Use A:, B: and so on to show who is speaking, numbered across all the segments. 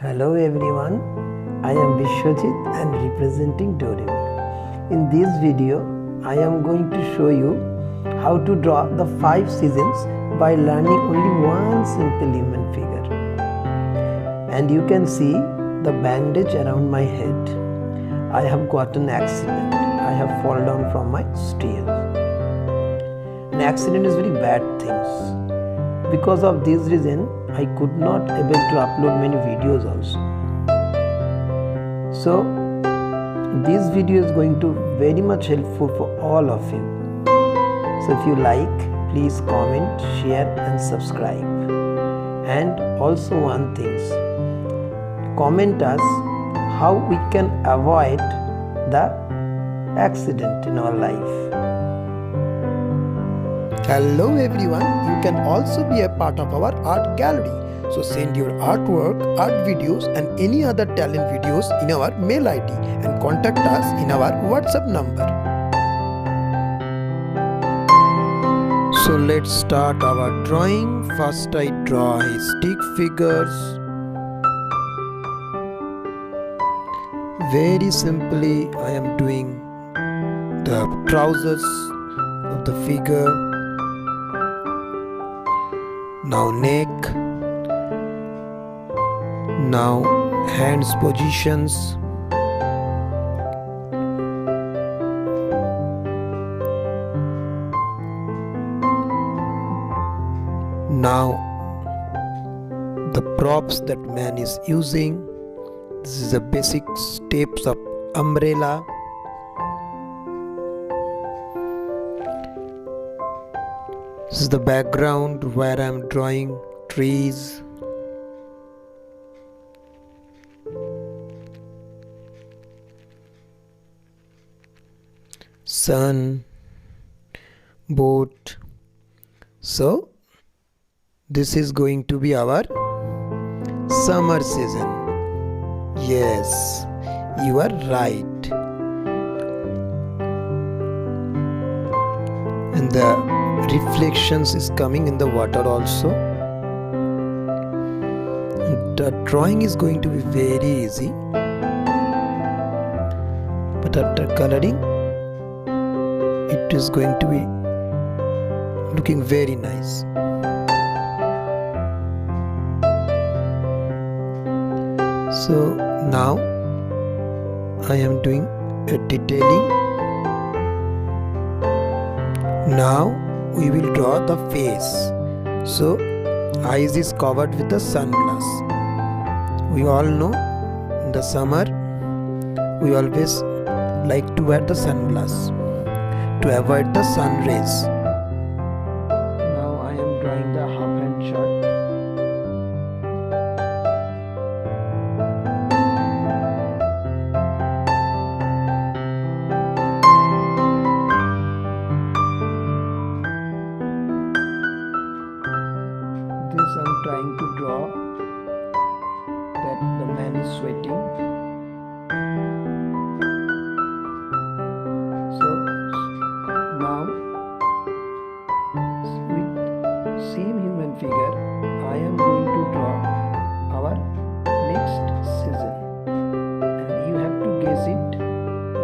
A: Hello everyone, I am Biswajit and representing Doremi. In this video, I am going to show you how to draw the 5 seasons by learning only one simple human figure. And you can see the bandage around my head. I have got an accident. I have fallen down from my stair. An accident is very bad things. Because of this reason, I could not able to upload many videos also. So this video is going to very much helpful for all of you. So if you like, please comment, share and subscribe. And also one thing, comment us how we can avoid the accident in our life.
B: Hello everyone, you can also be a part of our art gallery. So send your artwork, art videos and any other talent videos in our mail ID and contact us in our WhatsApp number. So let's start our drawing. First I draw his stick figures. Very simply I am doing the trousers of the figure. Now neck, now hands positions, now the props that man is using. This is the basic steps of umbrella. This is the background where I am drawing trees. Sun, boat. So this is going to be our summer season. Yes, you are right. And the reflections is coming in the water also. The drawing is going to be very easy, but after coloring it is going to be looking very nice. So now I am doing a detailing. Now we will draw the face. So eyes is covered with the sunglass. We all know in the summer we always like to wear the sunglass to avoid the sun rays. Now I am drawing the half hand shirt. I'm trying to draw that the man is sweating. So now with same human figure I am going to draw our next season, and you have to guess it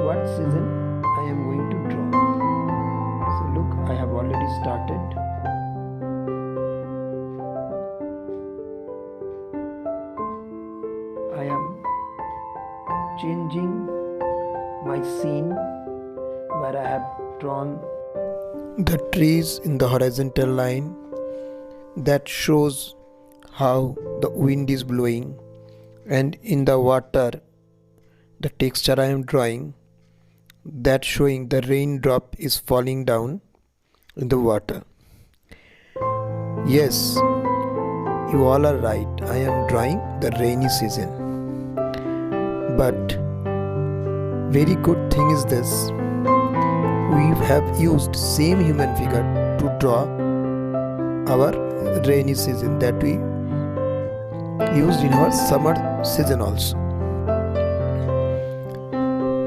B: what season I am going to draw. So look, I have already started. I am changing my scene where I have drawn the trees in the horizontal line. That shows how the wind is blowing, and in the water the texture I am drawing, that showing the raindrop is falling down in the water. Yes, you all are right. I am drawing the rainy season. But very good thing is this, we have used same human figure to draw our rainy season that we used in our summer season also.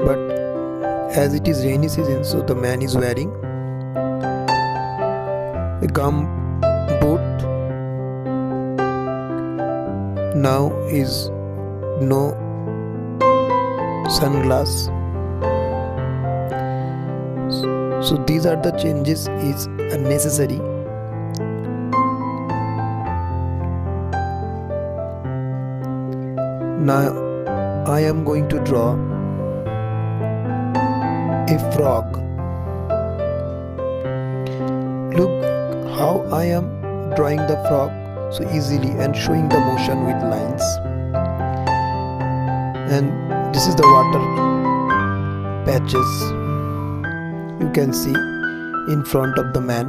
B: But as it is rainy season, so the man is wearing a gum boot. Now is no sunglass. So these are the changes is necessary. Now I am going to draw a frog. Look how I am drawing the frog so easily and showing the motion with lines. And this is the water patches you can see in front of the man.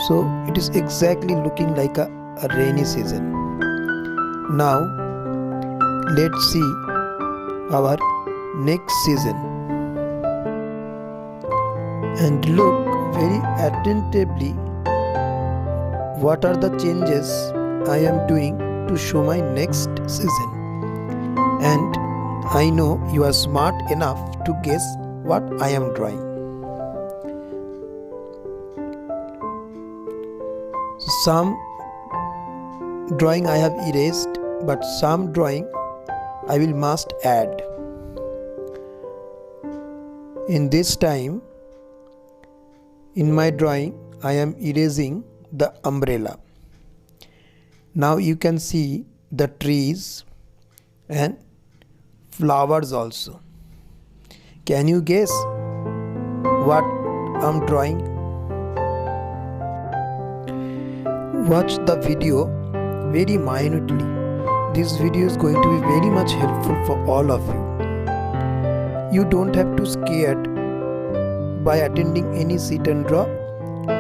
B: So it is exactly looking like a rainy season. Now let's see our next season. And look very attentively what are the changes I am doing to show my next season. And I know you are smart enough to guess what I am drawing. Some drawing I have erased, but some drawing I will must add. In this time, in my drawing, I am erasing the umbrella. Now you can see the trees and flowers also. Can you guess what I'm drawing? Watch the video very minutely. This video is going to be very much helpful for all of you. You don't have to scared by attending any sit and draw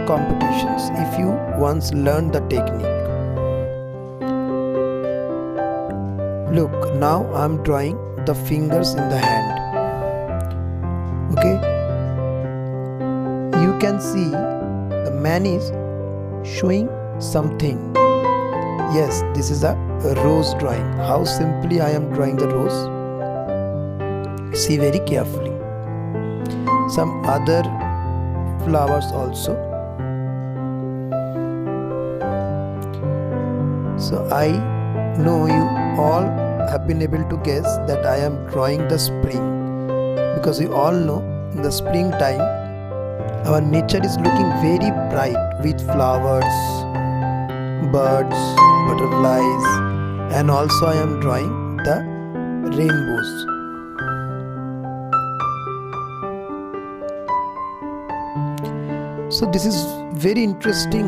B: competitions if you once learned the technique. Look, now I am drawing the fingers in the hand. Okay? You can see the man is showing something. Yes, this is a rose drawing. How simply I am drawing the rose. See very carefully. Some other flowers also. So I know you all have been able to guess that I am drawing the spring, because we all know in the springtime our nature is looking very bright with flowers, birds, butterflies, and also I am drawing the rainbows. So this is very interesting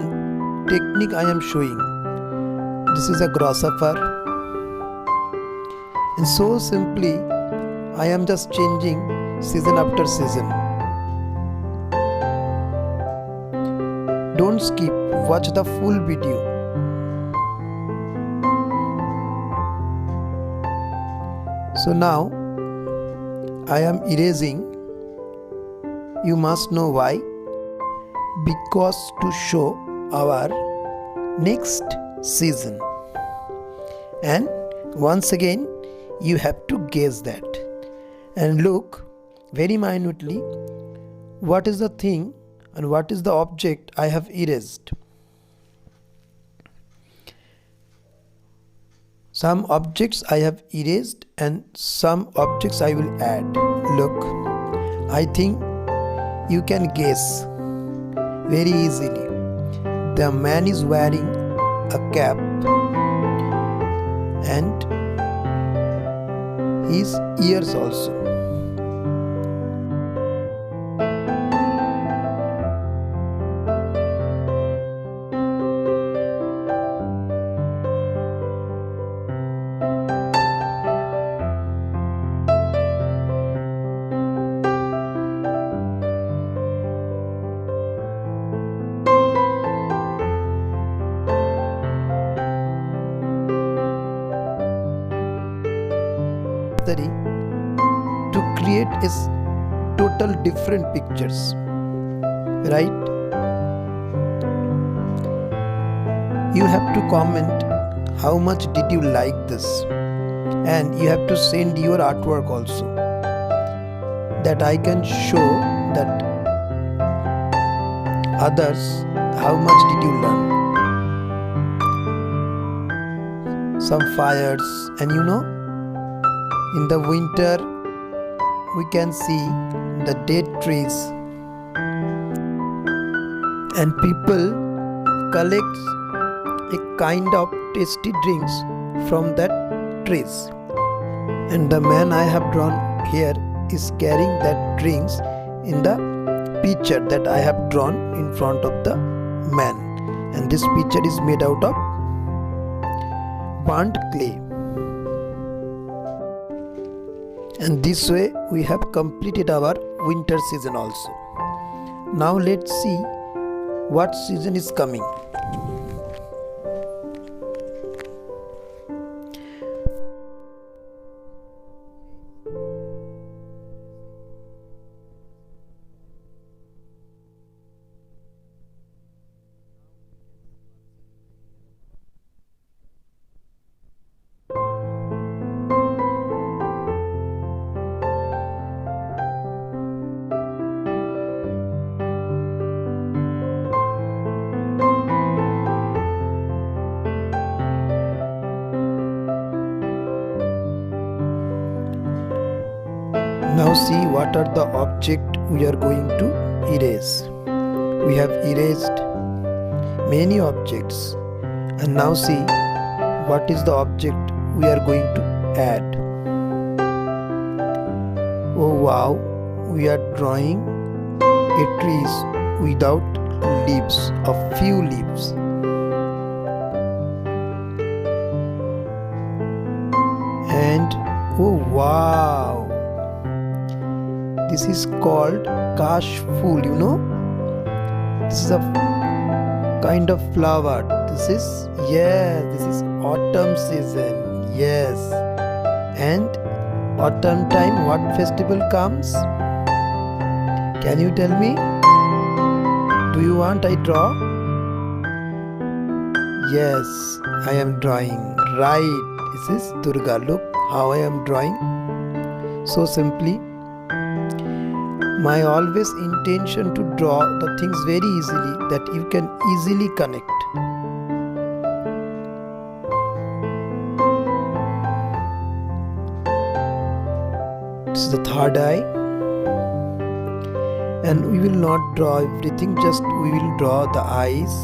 B: technique I am showing. This is a grasshopper. And so simply, I am just changing season after season. Don't skip, watch the full video. So now, I am erasing. You must know why. Because to show our next season. And once again, you have to guess that. And look very minutely what is the thing and what is the object I have erased. Some objects I have erased and some objects I will add. Look, I think you can guess very easily. The man is wearing a cap and his ears also. To create is total different pictures, right? You have to comment how much did you like this, and you have to send your artwork also, that I can show that others how much did you learn. some fires, and in the winter we can see the dead trees, and people collect a kind of tasty drinks from that trees, and the man I have drawn here is carrying that drinks in the pitcher that I have drawn in front of the man, and this pitcher is made out of burnt clay. And this way we have completed our winter season also. Now let's see what season is coming. Now see what are the objects we are going to erase. We have erased many objects, and now see what is the object we are going to add. Oh wow, we are drawing a trees without leaves, a few leaves. And oh wow, this is called kash fool, This is a kind of flower. This is autumn season. Yes. And autumn time, what festival comes? Can you tell me? Do you want I draw? Yes, I am drawing. Right. This is Durga. Look how I am drawing. So simply. My always intention to draw the things very easily that you can easily connect. This is the third eye, and we will not draw everything, just we will draw the eyes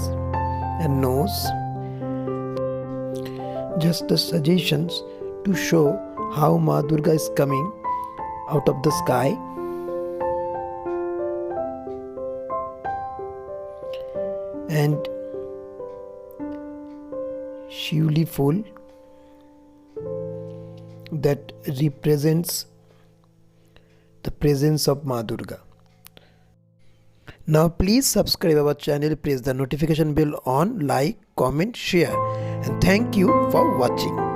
B: and nose. Just the suggestions to show how Ma Durga is coming out of the sky. And Shivli full that represents the presence of Ma Durga. Now please subscribe our channel, press the notification bell on, like, comment, share, and thank you for watching.